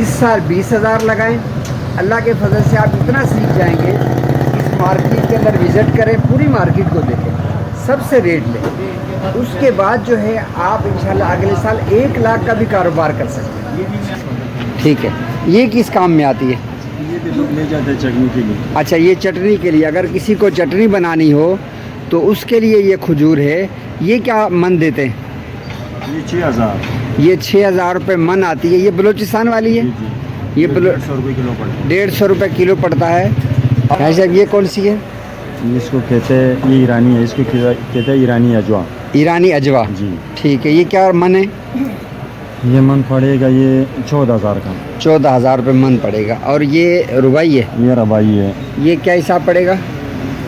اس سال 20,000 لگائیں. اللہ کے فضل سے آپ اتنا سیکھ جائیں گے. اس مارکیٹ کے اندر وزٹ کریں, پوری مارکیٹ کو دیکھیں, سب سے ریٹ لیں. اس کے بعد جو ہے آپ انشاءاللہ اگلے سال 1 لاکھ کا بھی کاروبار کر سکتے ہیں. ٹھیک ہے. یہ کس کام میں آتی ہے؟ یہ لے جاتے ہیں چٹنی کے لیے. اچھا, یہ چٹنی کے لیے. اگر کسی کو چٹنی بنانی ہو تو اس کے لیے یہ کھجور ہے. یہ کیا من دیتے ہیں؟ یہ 6,000. یہ 6,000 روپے من آتی ہے. یہ بلوچستان والی ہے. یہ 150 روپے کلو پڑتا ہے. 150 روپے کلو پڑتا ہے. بھائی صاحب یہ کون سی ہے؟ اس کو کہتے ہیں, یہ ایرانی ہے, اس کو کہتے ہیں ایرانی اجوا. ایرانی اجوا. جی ٹھیک ہے. یہ کیا من ہے؟ یہ من پڑے گا یہ 14,000 کا. 14,000 روپے من پڑے گا. اور یہ ربائی ہے. یہ ربائی ہے. یہ کیا حساب پڑے گا؟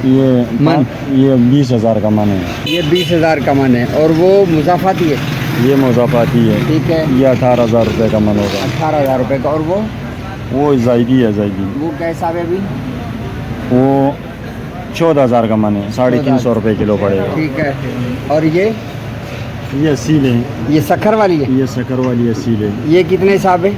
من یہ 20,000 کا من ہے. یہ 20,000 کا من ہے. اور وہ مضافاتی ہے. یہ مضافاتی ہے. ٹھیک ہے. یہ 18,000 روپے کا من ہوگا. 18,000 روپے کا. اور وہ زائدی ہے. زائدی وہ کیا حساب ہے ابھی؟ وہ 14,000 کا من ہے. 350 روپے کلو پڑے گا. ٹھیک ہے. اور یہ اصیل ہے. یہ سکر والی ہے. یہ سکر والی اصیل ہے. یہ کتنے حساب ہے؟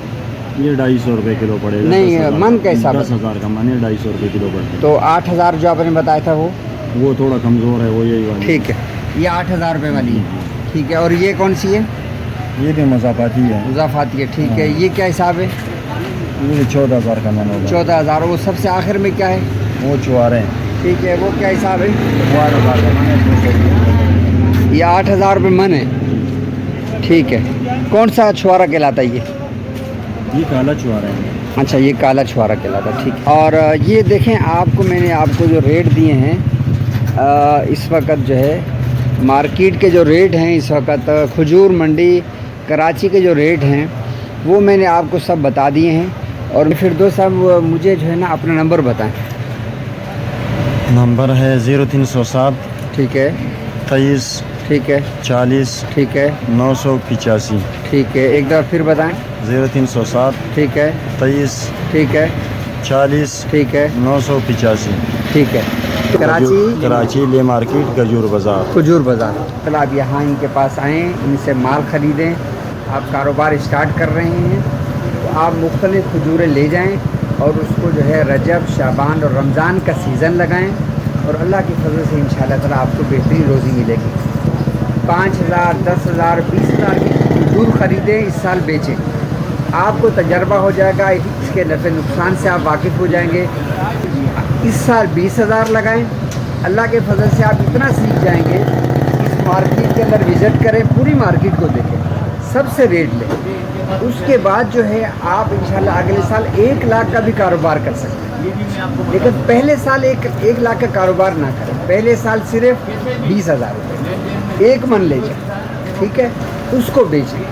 یہ 250 روپے کلو پڑے گا. نہیں, من کا حساب ہے. 10,000 کا من ہے, 250 روپے کلو پڑے گا. تو 8,000 جو آپ نے بتایا تھا وہ تھوڑا کمزور ہے, وہ یہی والی. ٹھیک ہے. یہ 8,000 روپے والی ہے. ٹھیک ہے. اور یہ کون سی ہے؟ یہ بھی مضافاتی ہے. مضافاتی ہے. ٹھیک ہے. یہ کیا حساب ہے؟ یہ 14,000 کا من ہوگا. 14,000. وہ سب سے آخر میں کیا ہے؟ وہ چوارے. ٹھیک ہے. وہ کیا حساب ہے؟ 8,000 کا من ہے. یہ 8,000 روپے من ہے. ٹھیک ہے. کون سا چھوارا کہلاتا ہے یہ کالا چوارا ہے. اچھا, یہ کالا چھوارا کہلاتا ہے. ٹھیک. اور یہ دیکھیں, میں نے آپ کو جو ریٹ دیے ہیں اس وقت جو ہے مارکیٹ کے جو ریٹ ہیں اس وقت کھجور منڈی کراچی کے جو ریٹ ہیں وہ میں نے آپ کو سب بتا دیے ہیں. اور فردوس صاحب مجھے جو ہے نا اپنا نمبر بتائیں. نمبر ہے 0307. ٹھیک ہے. 23. ٹھیک ہے. 40. ٹھیک ہے. 985. ٹھیک ہے. ایک دفعہ پھر بتائیں. 0307. ٹھیک ہے. 23. ٹھیک ہے. 40. ٹھیک ہے. 985. ٹھیک ہے. کراچی لے مارکیٹ کھجور بازار. کھجور بازار. چل آپ یہاں ان کے پاس آئیں, ان سے مال خریدیں. آپ کاروبار اسٹارٹ کر رہے ہیں تو آپ مختلف کھجوریں لے جائیں اور اس کو جو ہے رجب, شعبان اور رمضان کا سیزن لگائیں. اور اللہ کی فضل سے انشاءاللہ تعالیٰ آپ کو بہترین روزی ملے گی. 5,000, 10,000, 20,000 کی کھجور خریدیں, اس سال بیچیں. آپ کو تجربہ ہو جائے گا, اس کے نفع نقصان سے آپ واقف ہو جائیں گے. اس سال 20,000 لگائیں. اللہ کے فضل سے آپ اتنا سیکھ جائیں گے. اس مارکیٹ کے اندر وزٹ کریں, پوری مارکیٹ کو دیکھیں, سب سے ریٹ لیں. اس کے بعد جو ہے آپ انشاءاللہ اگلے سال 1 لاکھ کا بھی کاروبار کر سکتے ہیں. لیکن پہلے سال 1 لاکھ کا کاروبار نہ کریں. پہلے سال صرف 20,000 روپے ایک من لے جائیں. ٹھیک ہے. اس کو بیچیں,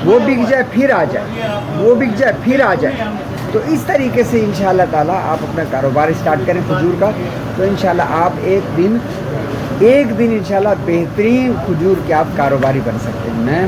وہ بک جائے پھر آ جائے, وہ بک جائے پھر آ جائے. تو اس طریقے سے انشاءاللہ تعالیٰ آپ اپنا کاروبار اسٹارٹ کریں کھجور کا, تو انشاءاللہ آپ ایک دن انشاءاللہ بہترین کھجور کے آپ کاروباری بن سکتے ہیں. میں